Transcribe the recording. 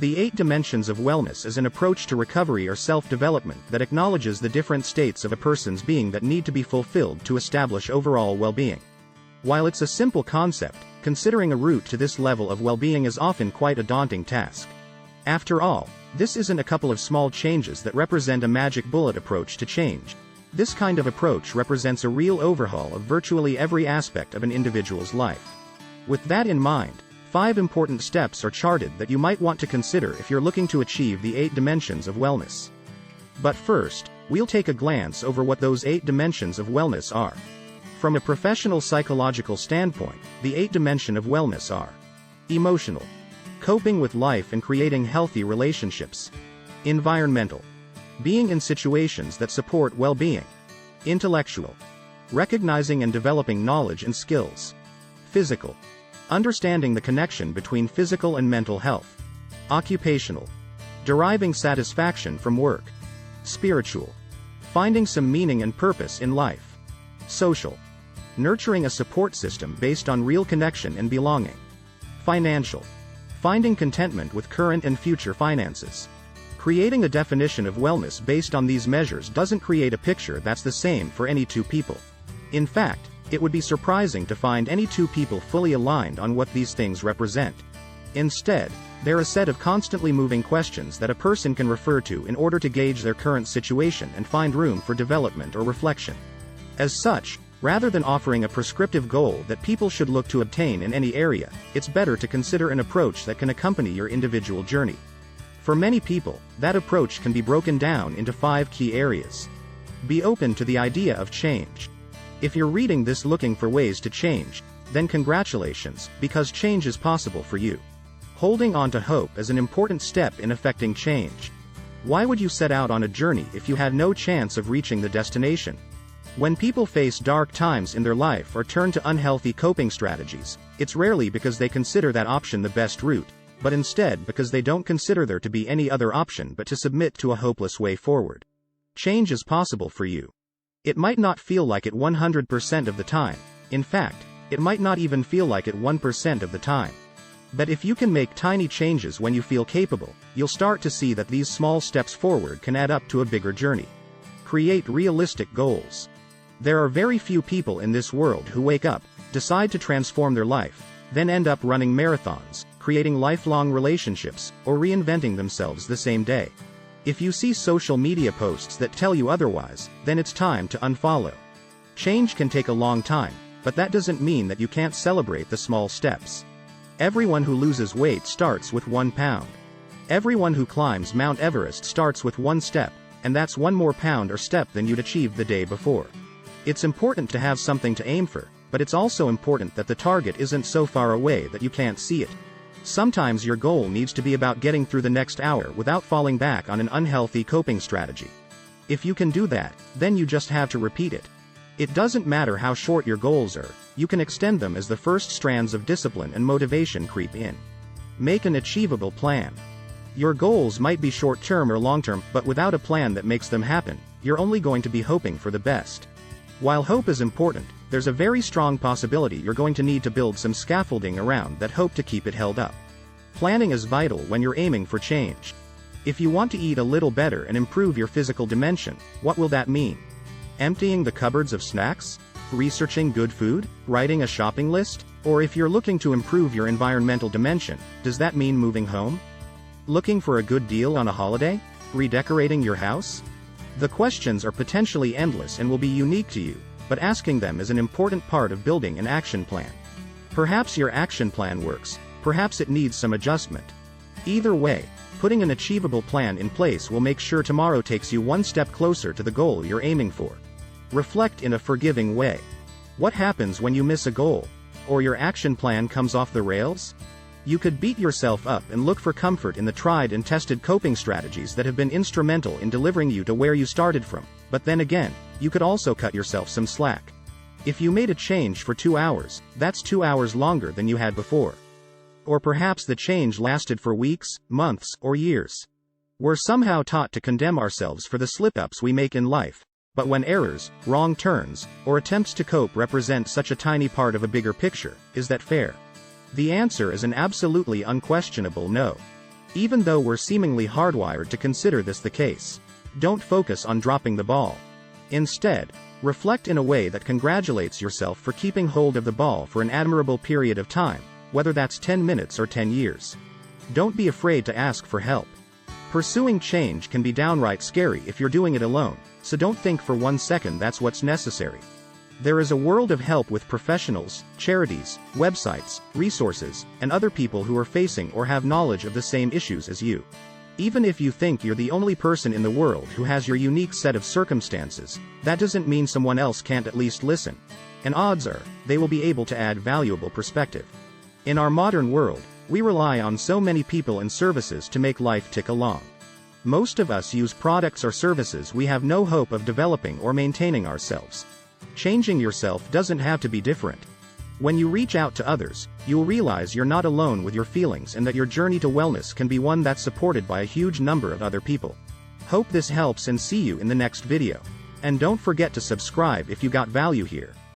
The 8 dimensions of wellness is an approach to recovery or self-development that acknowledges the different states of a person's being that need to be fulfilled to establish overall well-being. While it's a simple concept, considering a route to this level of well-being is often quite a daunting task. After all, this isn't a couple of small changes that represent a magic bullet approach to change. This kind of approach represents a real overhaul of virtually every aspect of an individual's life. With that in mind, 5 important steps are charted that you might want to consider if you're looking to achieve the 8 dimensions of wellness. But first, we'll take a glance over what those 8 dimensions of wellness are. From a professional psychological standpoint, the 8 dimensions of wellness are: emotional, coping with life and creating healthy relationships; environmental, being in situations that support well-being; intellectual, recognizing and developing knowledge and skills; physical, understanding the connection between physical and mental health; occupational, deriving satisfaction from work; spiritual, finding some meaning and purpose in life; social, nurturing a support system based on real connection and belonging; financial, finding contentment with current and future finances. Creating a definition of wellness based on these measures doesn't create a picture that's the same for any 2 people. In fact, it would be surprising to find any 2 people fully aligned on what these things represent. Instead, they're a set of constantly moving questions that a person can refer to in order to gauge their current situation and find room for development or reflection. As such, rather than offering a prescriptive goal that people should look to obtain in any area, it's better to consider an approach that can accompany your individual journey. For many people, that approach can be broken down into 5 key areas. Be open to the idea of change. If you're reading this looking for ways to change, then congratulations, because change is possible for you. Holding on to hope is an important step in effecting change. Why would you set out on a journey if you had no chance of reaching the destination? When people face dark times in their life or turn to unhealthy coping strategies, it's rarely because they consider that option the best route, but instead because they don't consider there to be any other option but to submit to a hopeless way forward. Change is possible for you. It might not feel like it 100% of the time. In fact, it might not even feel like it 1% of the time. But if you can make tiny changes when you feel capable, you'll start to see that these small steps forward can add up to a bigger journey. Create realistic goals. There are very few people in this world who wake up, decide to transform their life, then end up running marathons, creating lifelong relationships, or reinventing themselves the same day. If you see social media posts that tell you otherwise, then it's time to unfollow. Change can take a long time, but that doesn't mean that you can't celebrate the small steps. Everyone who loses weight starts with 1 pound. Everyone who climbs Mount Everest starts with 1 step, and that's 1 more pound or step than you'd achieved the day before. It's important to have something to aim for, but it's also important that the target isn't so far away that you can't see it. Sometimes your goal needs to be about getting through the next hour without falling back on an unhealthy coping strategy. If you can do that, then you just have to repeat it. It doesn't matter how short your goals are, you can extend them as the first strands of discipline and motivation creep in. Make an achievable plan. Your goals might be short-term or long-term, but without a plan that makes them happen, you're only going to be hoping for the best. While hope is important, there's a very strong possibility you're going to need to build some scaffolding around that hope to keep it held up. Planning is vital when you're aiming for change. If you want to eat a little better and improve your physical dimension, what will that mean? Emptying the cupboards of snacks? Researching good food? Writing a shopping list? Or if you're looking to improve your environmental dimension, does that mean moving home? Looking for a good deal on a holiday? Redecorating your house? The questions are potentially endless and will be unique to you, but asking them is an important part of building an action plan. Perhaps your action plan works, perhaps it needs some adjustment. Either way, putting an achievable plan in place will make sure tomorrow takes you 1 step closer to the goal you're aiming for. Reflect in a forgiving way. What happens when you miss a goal, or your action plan comes off the rails? You could beat yourself up and look for comfort in the tried and tested coping strategies that have been instrumental in delivering you to where you started from, but then again, you could also cut yourself some slack. If you made a change for 2 hours, that's 2 hours longer than you had before. Or perhaps the change lasted for weeks, months, or years. We're somehow taught to condemn ourselves for the slip-ups we make in life, but when errors, wrong turns, or attempts to cope represent such a tiny part of a bigger picture, is that fair? The answer is an absolutely unquestionable no. even though we're seemingly hardwired to consider this the case. Don't focus on dropping the ball. Instead, reflect in a way that congratulates yourself for keeping hold of the ball for an admirable period of time, whether that's 10 minutes or 10 years. Don't be afraid to ask for help. Pursuing change can be downright scary if you're doing it alone, so don't think for 1 second that's what's necessary. There is a world of help with professionals, charities, websites, resources, and other people who are facing or have knowledge of the same issues as you. Even if you think you're the only person in the world who has your unique set of circumstances, that doesn't mean someone else can't at least listen. And odds are, they will be able to add valuable perspective. In our modern world, we rely on so many people and services to make life tick along. Most of us use products or services we have no hope of developing or maintaining ourselves. Changing yourself doesn't have to be different. When you reach out to others, you'll realize you're not alone with your feelings and that your journey to wellness can be one that's supported by a huge number of other people. Hope this helps and see you in the next video. And don't forget to subscribe if you got value here.